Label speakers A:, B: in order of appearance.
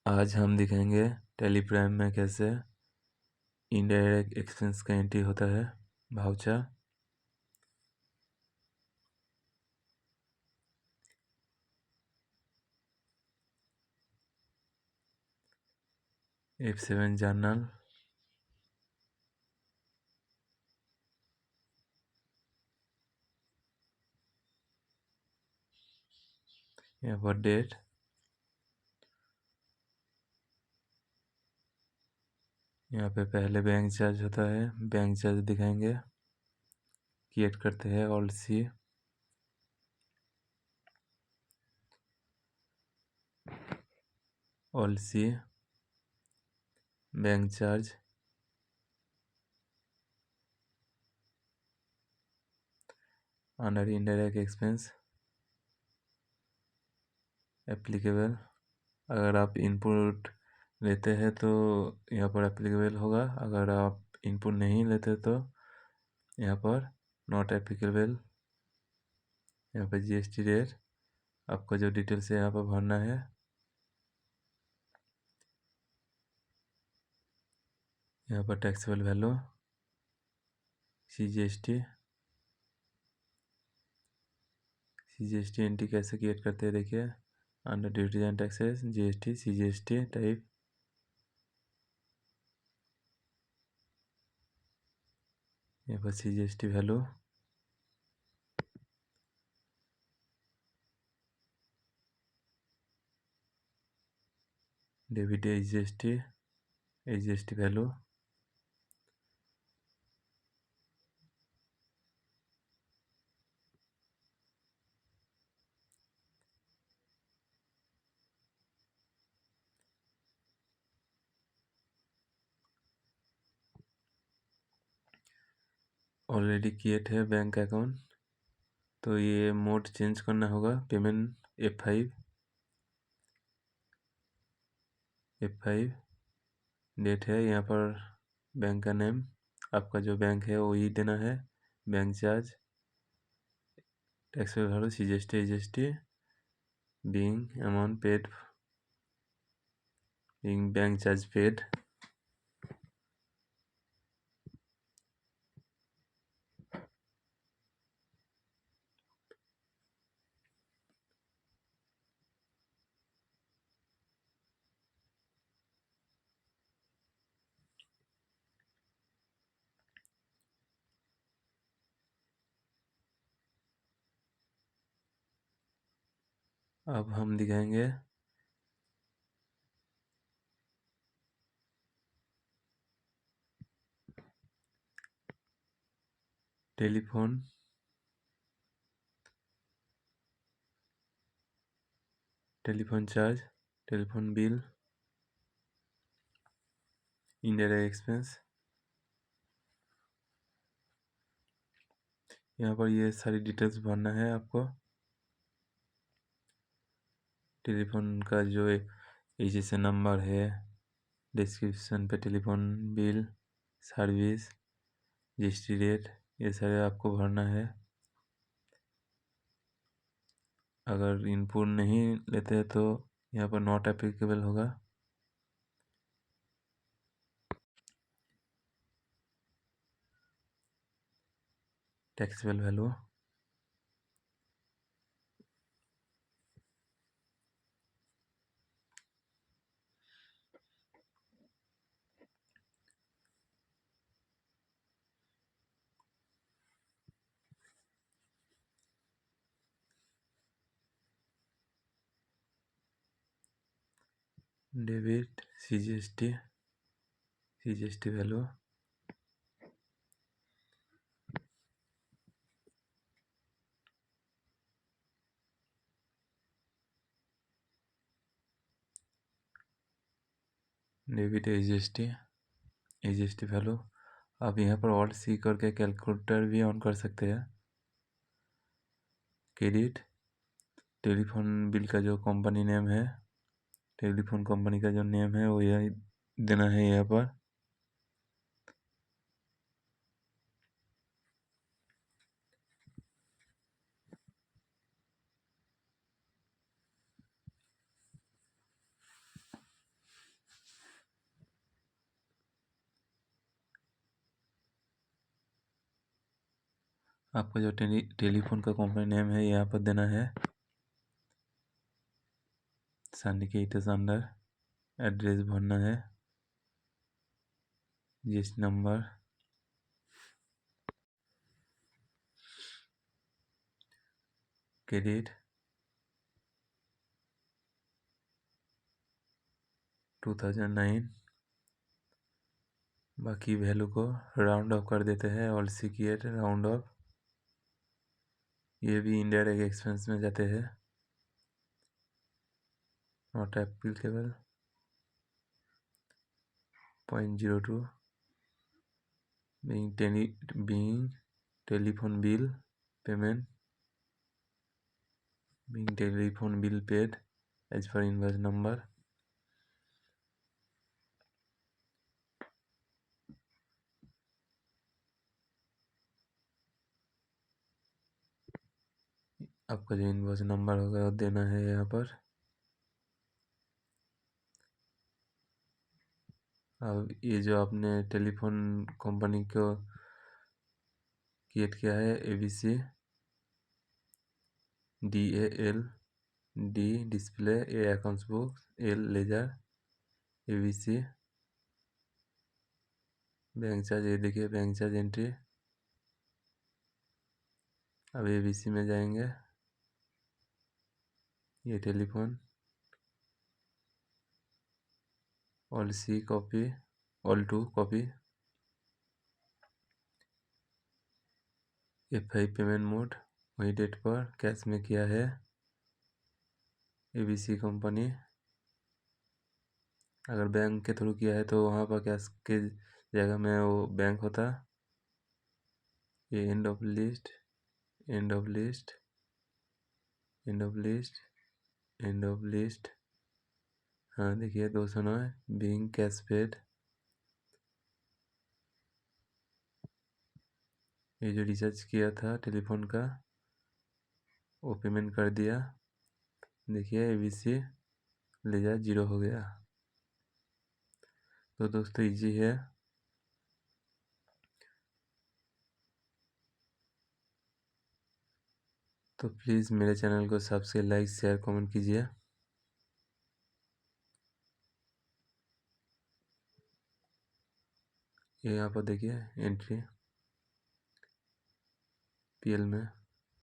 A: आज हम दिखेंगे टेलीप्राइम में कैसे इनडायरेक्ट एक्सपेंस का एंट्री होता है। भाउचर F7 जर्नल, यहाँ पर डेट, यहाँ पे पहले बैंक चार्ज होता है, बैंक चार्ज दिखाएंगे। क्रिएट करते हैं also bank charge, under indirect expense applicable. अगर आप इनपुट लेते हैं तो यहाँ पर एप्लीकेबल होगा, अगर आप इनपुट नहीं लेते तो यहाँ पर नॉट एप्लीकेबल। यहाँ पर जीएसटी रेट, आपका जो डिटेल्स है यहाँ पर भरना है। यहाँ पर टैक्सेबल वैल्यू सीजीएसटी एंट्री कैसे क्रिएट करते हैं देखिए। Under duties and taxes GST CGST type, यहाँ पर CGST value, debit AGST value, already create है बैंक अकाउंट, तो ये मोड चेंज करना होगा। पेमेंट F5 डेट है, यहाँ पर बैंक का नेम, आपका जो बैंक है वही देना है। Bank charge tax value CGST AGST, being amount paid, being bank charge paid. अब हम दिखाएंगे telephone charge, telephone bill, indirect expense. यहाँ पर ये सारी डिटेल्स भरना है आपको। टेलीफोन का जो रजिस्ट्रेशन नंबर है, डिस्क्रिप्शन पे telephone bill, service, registry rate, ये सारे आपको भरना है। अगर इनपुट नहीं लेते हैं तो यहाँ पर नॉट एप्लीकेबल होगा। Taxable value, debit CGST value, debit AGST value. आप यहाँ पर ऑल्ट सी करके कैलकुलेटर भी ऑन कर सकते हैं। क्रेडिट टेलीफोन बिल का जो कंपनी नेम है, टेलीफोन कंपनी का जो नेम है वो यही देना है यहाँ पर। आपका जो टेलीफोन का कंपनी नेम है यहाँ पर देना है, सिंडिकेट अंडर। एड्रेस भरना है, जिस नंबर, क्रेडिट 2009। बाकी वैल्यू को राउंड ऑफ कर देते हैं, ऑल सिक्योर राउंड ऑफ। ये भी इनडायरेक्ट एक्सपेंस में जाते हैं। Not applicable 0.02। being telephone bill payment, being telephone bill paid as per invoice number। आपका जो इनवॉइस नंबर होगा वो देना है यहाँ पर। अब ये जो आपने टेलीफोन कंपनी को क्रिएट किया है, ABC DAL, D display, A accounts book, L ledger, ABC bank charge. ये देखिए बैंक चार्ज एंट्री। अब ABC में जाएंगे, ये telephone, all C copy, all 2 copy, F5 payment mode, वही डेट पर कैश में किया है ABC कंपनी। अगर बैंक के थ्रू किया है तो वहाँ पर कैश के जगह में वो बैंक होता। ये end of list, end of list, end of list, end of list. हाँ देखिए 209 बीइंग कैश पेड। ये जो रिचार्ज किया था टेलीफोन का वो पेमेंट कर दिया। देखिए ABC लेजर 0 हो गया। तो दोस्तों इजी है। तो प्लीज़ मेरे चैनल को सब्सक्राइब, लाइक, शेयर, कमेंट कीजिए। ये यहाँ पर देखिए एंट्री PL में।